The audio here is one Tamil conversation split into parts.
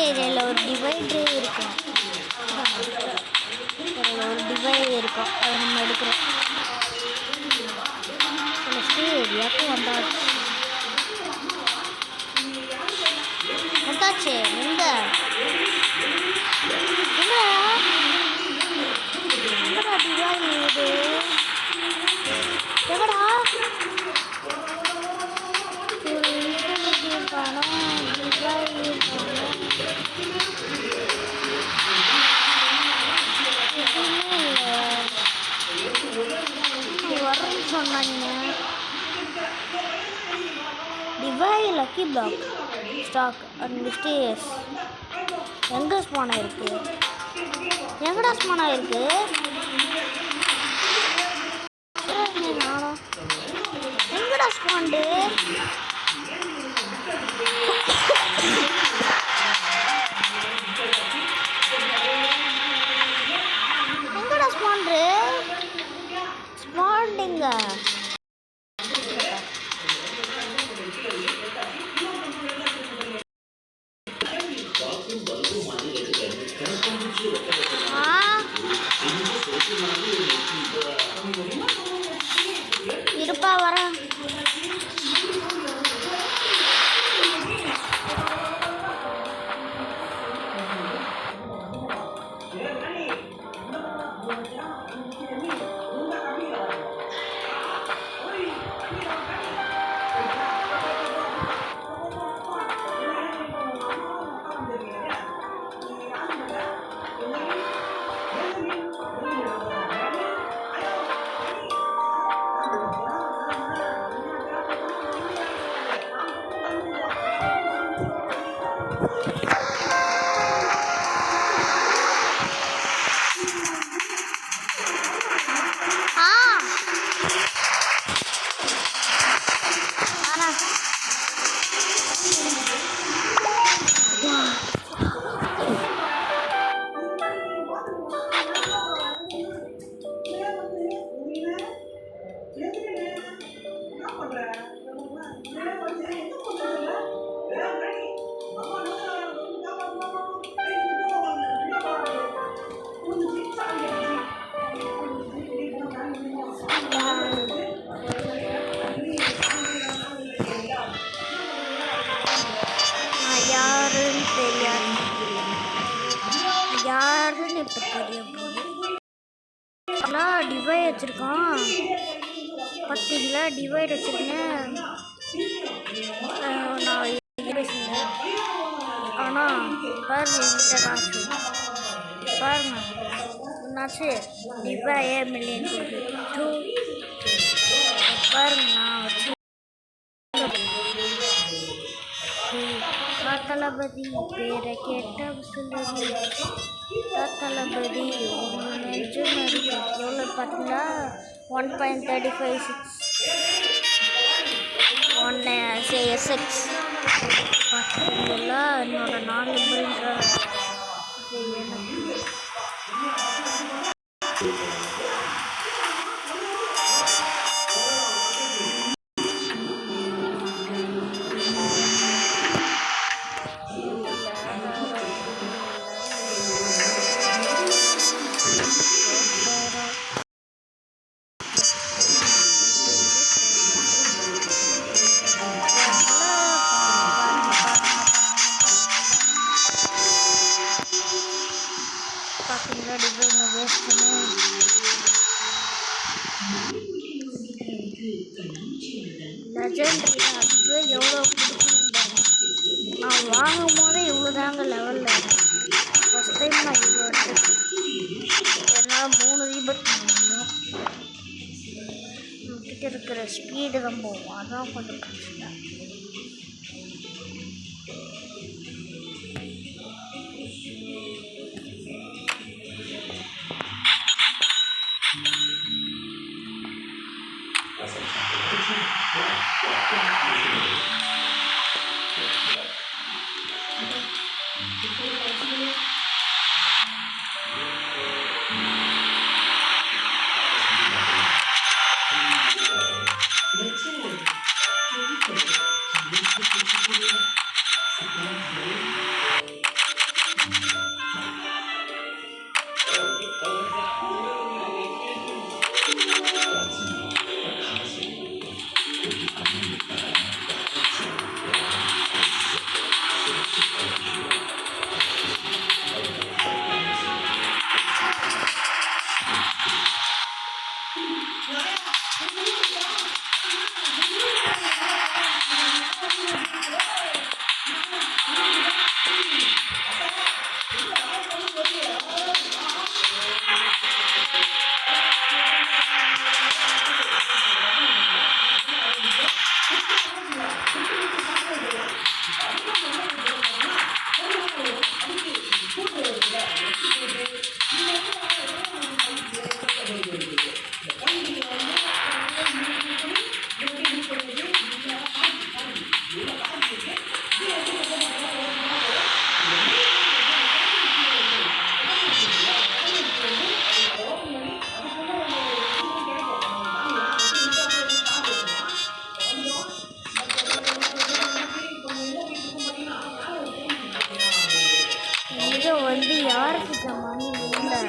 ஏரியாவில் ஒரு டிவைடே இருக்கும். ஒரு டிவைட் இருக்கும், அதை நம்ம எடுக்கிறோம். நெக்ஸ்ட் ஏரியாவுக்கு வந்தாச்சு. எங்க எங்கடா டிவைட் இது? எங்கடா வரும்னு சொன்னாங்க. Divide lucky block stack and மிஸ்டேஸ் எங்கே ஸ்பான் ஆயிருக்கு? எங்கடா ஸ்பான் ஆயிருக்கு? எங்கடா ஸ்பாண்டு? எங்கடா ஸ்பாண்டு? ஸ்பாண்டிங்க இருப்பா வரேன். யாருன்னு இப்போ தெரியும் டிவைட் வச்சுருக்கோம். பார்த்தீங்களா டிவைட் வச்சுருக்கேன். நான் பேசுகிறேன். ஆனால் பாருங்க என்கிட்ட காசு பாருங்க என்னாச்சு டிவைட் மில்லியன் கொடுத்து பாருங்க. நான் வச்சு தளபதி பேரை கேட்ட சொல்லுது. தளபதி நெஞ்சம் எவ்வளோ பார்த்தீங்களா? 1.356 1 பார்த்தீங்களா? என்னோட 4 பில்ன்ற பார்த்தீங்களா டிவைன் வேஸ்ட் பண்ணி லெஜெண்டரி அதுவே எவ்வளோ பிடிச்சிருந்தாங்க. நான் வாங்கும் போதே இவ்வளோ தாங்க லெவலில் ஃபஸ்ட் டைம் நான் இவ்வளோ எடுத்துருக்கேன். என்னால் 3 ரீபத் முடியும். நம்மக்கிட்ட இருக்கிற ஸ்பீடு தான் போகும், அதான் கொஞ்சம் பிரச்சனை. இதை வந்து யாருக்கு மணி இல்லை.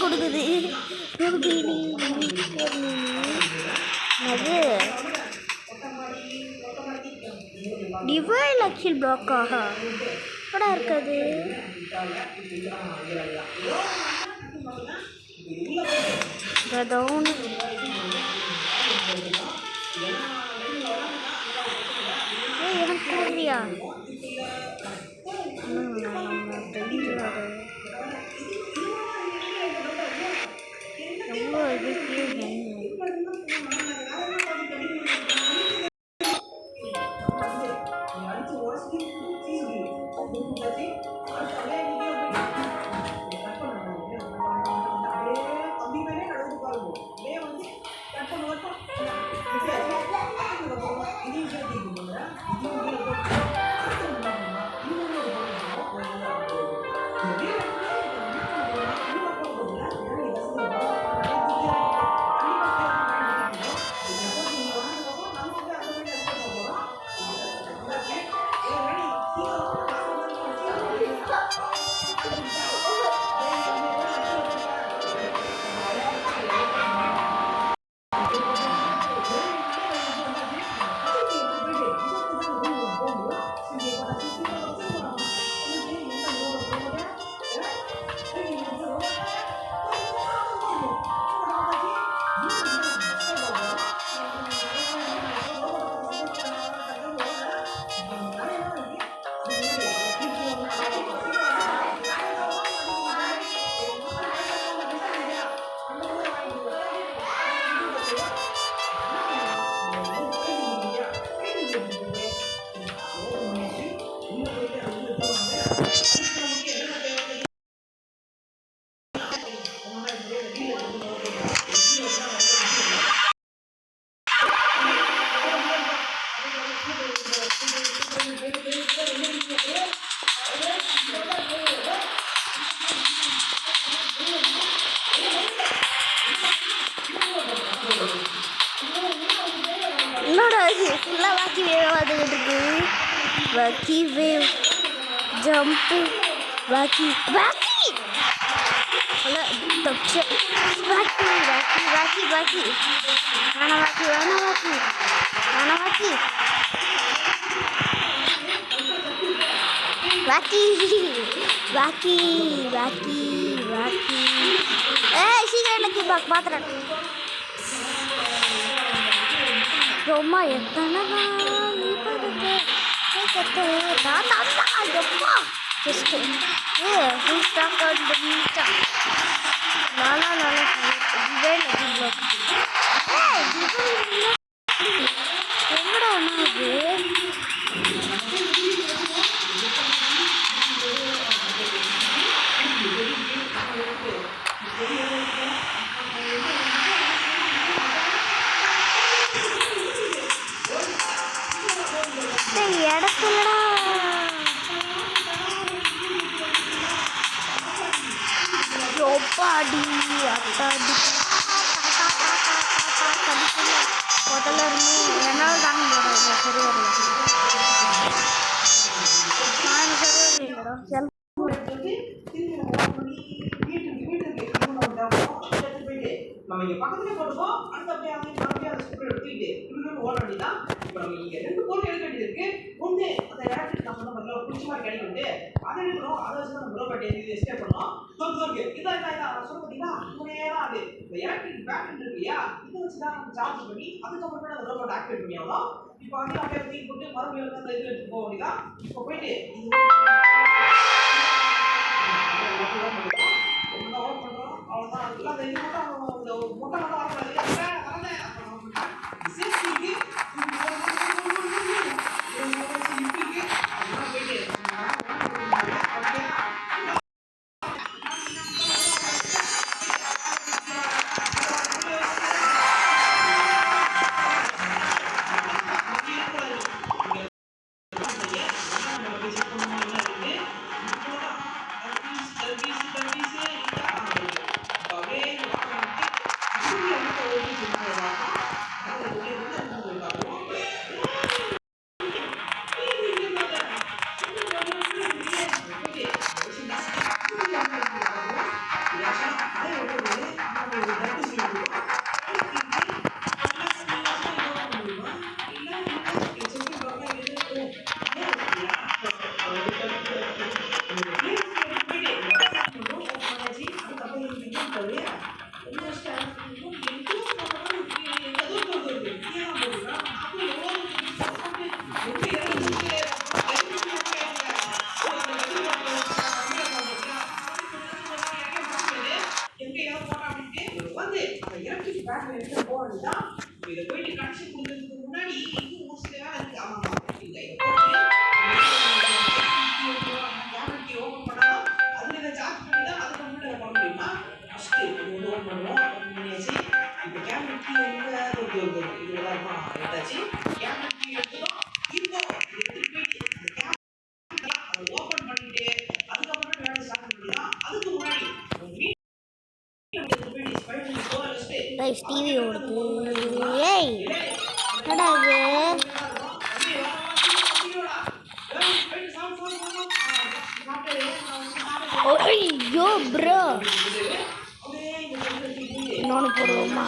கொடுக்குது. டிவைல் அக்கில் பிளாக்காக எப்படா இருக்குது? எனக்கு புரியா எவ்வளோ இதுக்கு என்னோட ஃபுல்லாக வாக்கி வேலை பார்த்துக்கிட்டு இருக்கு. wacky wave, jumping, wacky, wacky. Hello, wacky, wacky. Mana wacky. Wacky. Sini lagi baterai. Roma ya tanah just who's stuck on the meter? Lala then இடத்துலடா யோப்பாடி அத்தாடி கடிக்கல முதல்ல இருந்து என்னால் தாங்க முடியாது சரி வரல நான் சரி வரலடா நம்ம இங்க பக்கத்துல போடுவோம் அடுத்து அப்படியே அந்த ஸ்கூல் எடுத்துக்கிட்டு இன்னொரு ஓட வேண்டியதான். இப்போ நம்ம இங்க 2 பொருள் எடுக்க வேண்டியது இருக்கு. ஒன்று அந்த எலக்ட்ரிக் நான் சொன்ன மாதிரி குச்சி மாதிரி கிடைக்குது அதை எடுக்கணும். அதை வச்சு நம்ம ரோபோட் எழுதி எஸ்கேப் பண்ணணும். இதான் நான் சொல்ல பார்த்தீங்கன்னா நேரம் அது இந்த எலக்ட்ரிக் பேட்டரி இருக்கு இல்லையா இதை வச்சு தான் நம்ம சார்ஜ் பண்ணி அதுக்கப்புறமே அந்த ரோபோட் ஆக்டிவேட் பண்ணி ஆகணும். இப்போ அதையும் அப்படியே தூக்கி போட்டு மறுபடியும் அந்த இதில் எடுத்து போக வேண்டியதான். இப்போ போயிட்டு அவ்வளோதான் அதெல்லாம் இந்த இது மட்டும் இந்த முட்டை மட்டும் வரக்கூடாது இதை போயிட்டு கனெக்ஷன் கொடுக்கறதுக்கு முன்னாடி இன்னும் ஒரு சில வேலை இருக்கு. ஆமாம் கேமரா ஓப்பன் பண்ணலாம். அதில் இதை சார்ஜ் பண்ணி தான் அது கம்ப்யூட்டர் பண்ண முடியுமா? ஃபஸ்ட்டு அது ஓப்பன் பண்ணுவோம். ஓப்பன் பண்ணியாச்சு. இப்போ கேமரா கீ எங்கே இதில் தான் இருக்கும். எடுத்தாச்சு. கேமரா கீ எடுத்துடும். இப்போ எடுத்துட்டு போயிட்டு அந்த கேமரா அதை ஓப்பன் பண்ணிட்டு அதுக்கப்புறம் வேலை ஸ்டார்ட் பண்ணிடலாம். அதுக்கு முன்னாடி டிவி ஓடுது. ஏய் என்னடா இது? ஐயோ ப்ரோ இன்னொன்று போடுவோமா?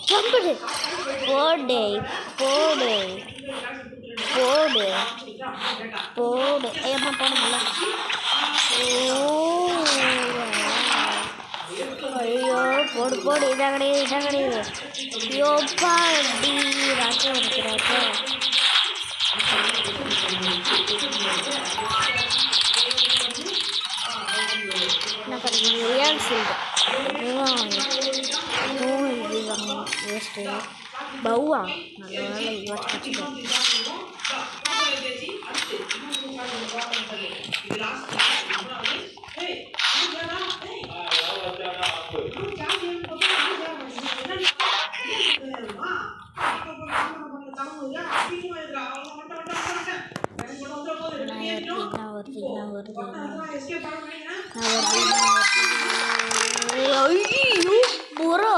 போடு போடு போடு போடு போடு ஏமா போடுங்கள. ஐயோ போடு இதாக கிடையாது. யோப்பா டி ராஜா இருக்கிறாச்சா என்ன பண்ணுறது? ரியல் ஃபீல்டு வேஸ்ட்டு பவுவா நல்ல வேலை இவன் ஐயோ ப்ரோ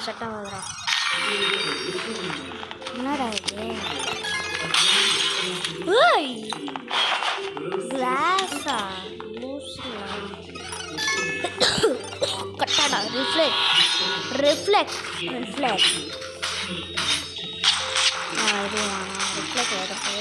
செட் ஆகுதுடா. என்னடா இது? ஏய் கிளாஸா லூஸ்லா கட்டாடா. ரிஃப்ளெக்ட் ரிஃப்ளெக்ட் ரிஃப்ளெக்ட் இது வேணாம். ரிஃப்ளெக்ட் எடுத்து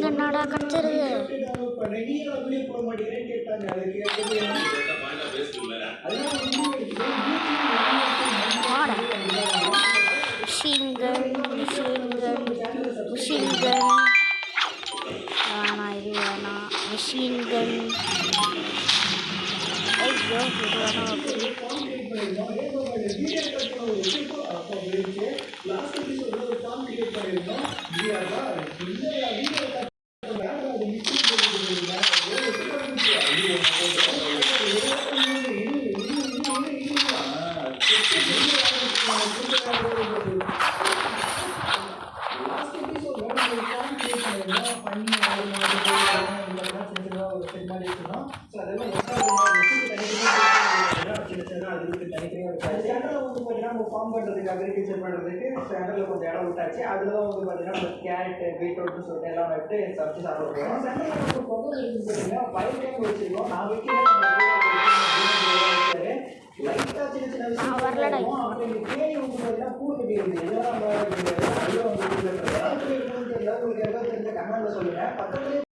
என்னடா கத்துறது? மிஷின் கன் வேணாம். இது வேணாம். மிஷின் கன் ஐயோ இது வேணாம். அக்ரிகல்ச்சர் பண்ணுறதுக்கு சென்டரில் கொஞ்சம் இடம் விட்டாச்சு. அதில் தான் வந்து பார்த்தீங்கன்னா கேரட் பீட்ரூட்னு சொல்லிட்டு எல்லாம் நட்டு சமைச்சு சாப்பிட போகிறோம். சென்டரில் வந்து பொங்கல் இருக்குன்னு பார்த்தீங்கன்னா பயிர் டைம் வச்சுருக்கோம். நான் வைக்கிறேன் லைட்டாக சின்ன சின்ன விஷயம் அப்புறம் இந்த தேனி வந்து பார்த்தீங்கன்னா பூ கட்டி இருக்குது. இதெல்லாம் உங்களுக்கு எதாவது தெரிஞ்ச கமெண்ட்ல சொல்லுங்கள். பக்கத்துலேயே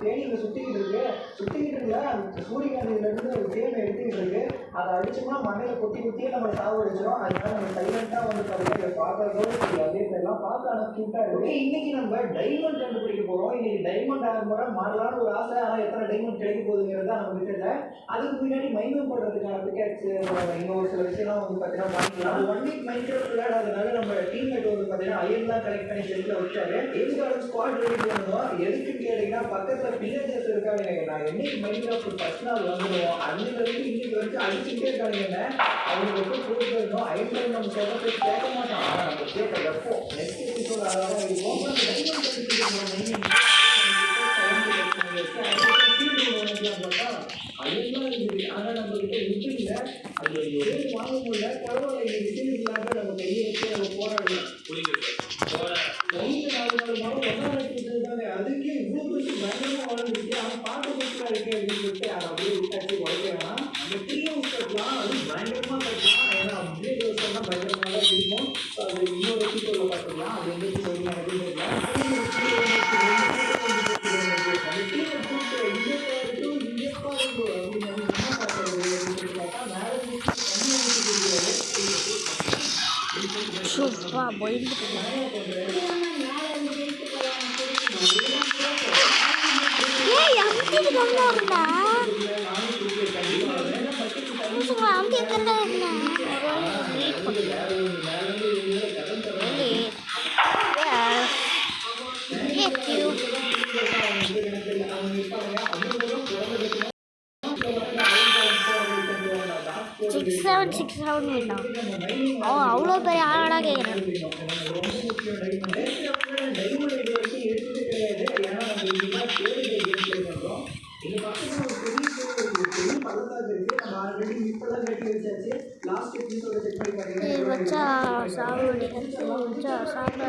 தேனி இங்கே சுற்றிக்கிட்டு இருக்கு. சுற்றிக்கிட்டு இருக்குல்ல அந்த சூரியகாந்தியிலேருந்து ஒரு தேனை எடுத்துக்கிட்டு இருக்கு. அதை அடிச்சோம்னா மண்ணில் கொத்தி கொத்தியே நம்ம சாவடிச்சிடும். அதனால நம்ம சைலண்டாக வந்து பார்த்தீங்கன்னா பார்க்கறதோடு அதே எல்லாம் பார்க்க ஆனால் கியூட்டாக இருக்கு. இன்னைக்கு நம்ம டைமண்ட் கண்டுபிடிக்க போகிறோம். இன்னைக்கு டைமண்ட் ஆகும்போது மாடலான ஒரு ஆசை. ஆனால் எத்தனை டைமண்ட் கிடைக்க போகுதுங்கிறது தான் நம்ம தெரியல. அதுக்கு முன்னாடி மைனிங் பண்ணுறதுக்கான பிக்கெட்ஸ் இன்னொரு சில விஷயம்லாம் வந்து பார்த்தீங்கன்னா வாங்கிக்கலாம். 1 வீக் மைக்ரோட் விளையாடாதனால நம்ம டீம்மேட் வந்து பார்த்தீங்கன்னா அயர்லாம் கலெக்ட் பண்ணி செட்டில் வச்சாரு. எதுக்காக ஸ்குவாட் ரெடி பண்ணணும் எதுக்குன்னு கேட்டீங்கன்னா பக்கத்தில் வில்லேஜஸ் இருக்காங்க. நான் என்னைக்கு மைக்ரோட் ஃபர்ஸ்ட் நாள் வந்துடுவோம் அன்னிலிருந்து இன்னைக்கு வரைக்கும் அடிச்சுட்டே இருக்காங்க. அவங்களுக்கு ப்ரூவ் பண்ணணும். அயன் டைம் நம்ம சொல்கிறத கேட்க மாட்டோம். ஆனால் நம்ம கேட்கறப்போ நெக்ஸ்ட் எபிசோட் அழகாக இருக்கும். அதுதான் இருக்குது. ஆனால் நம்மகிட்ட விட்டுல அது ஒரே வாங்க முடியல. பரவாயில்ல இந்த விஷயம் இல்லாம நம்ம கையை வச்சு நம்ம போராடலாம். 4 நாள் ஒன்றா வச்சுருந்தாங்க. அதுக்கே இவ்வளோ பெருசு பயங்கரமாக வளர்ந்துச்சு. ஆனால் பார்க்க பெருசாக இருக்கு அப்படின்னு சொல்லிட்டு அதை அப்படியே விட்டாச்சு உடைக்க வேணாம். அந்த ட்ரீயும் கட்டலாம். அது பயங்கரமாக கட்டலாம். ஏன்னா அப்படியே யோசனை பயங்கரமாக தான் இருக்கும். ஸோ அது இன்னொரு எபிசோடில் பார்த்துக்கலாம். அது எந்த எபிசோடு எனக்கு சூப்பா போயிட்டு ஏய் அம்திக்கு தந்தா இருந்தா சும்மா அம்தி தந்தா இருந்தா வெயிட் பண்ணு really yeah cute 67 வேணாம். அவ்வளோ பெரிய ஆளாக கேட்குறேன். வச்சா சாப்பிட வச்சா சாப்பிட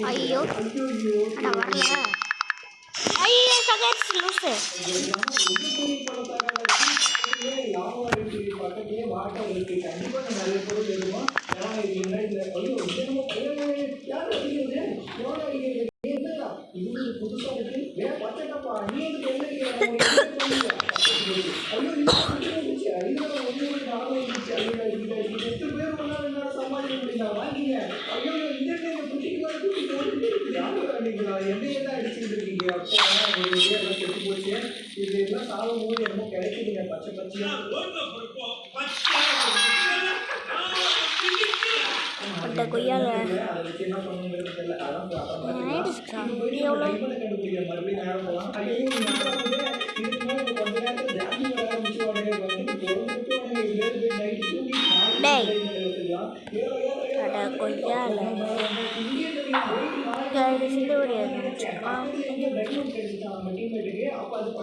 ஐயோ அட வரல. ஐயோ சகேட்ஸ் லூசு பக்கத்துலயே லாபம் பக்கத்துலயே வாட்டம் இருக்கு. கண்டிப்பா நிறைய பொருள் இருக்கும். ஏன்னா இது முன்னாடி ஐயோ யாரும் அடிக்கிறது எவ்வளோ அடிக்கிறது என்னடா இது புதுசா இருக்கு பச்சைக்கப்பா நீ எதுக்கு என்ன அடிக்கிற ஐயோ இருந்துச்சு ஐயோ ஒன்று நாலு இருந்துச்சு ஐயோ இது 8 பேர் ஒன்றா என்னால் சமாளிக்க முடியல வாங்கிங்க ஐயோ இந்த குட்டிக்கு தூக்கி போட்டுட்டு யாரும் அடிக்கிறா என்னையே தான் அடிச்சுட்டு இருக்கீங்க அப்போ ஒரு எல்லாம் கெட்டு போச்சு இது எல்லாம் சாகும் போது என்னமோ கிடைக்குதுங்க பச்சை பச்சையா அந்த கொய்யால அதை வச்சு என்ன பண்ணுங்கிறது தெரியல அதான் ஆயிடுச்சுக்கா இது எவ்வளோ கண்டுபிடிக்கிற மறுபடியும் நேரம் போகலாம் ஐயோ இதுக்கு மேலே கொஞ்ச நேரத்தில் ஜாக்கி வர ஆரம்பிச்சுவாங்க வந்து நைட்டு தூங்கி டேய் அட கொய்யால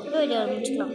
இந்த வீடியோ முடிச்சுக்கலாம்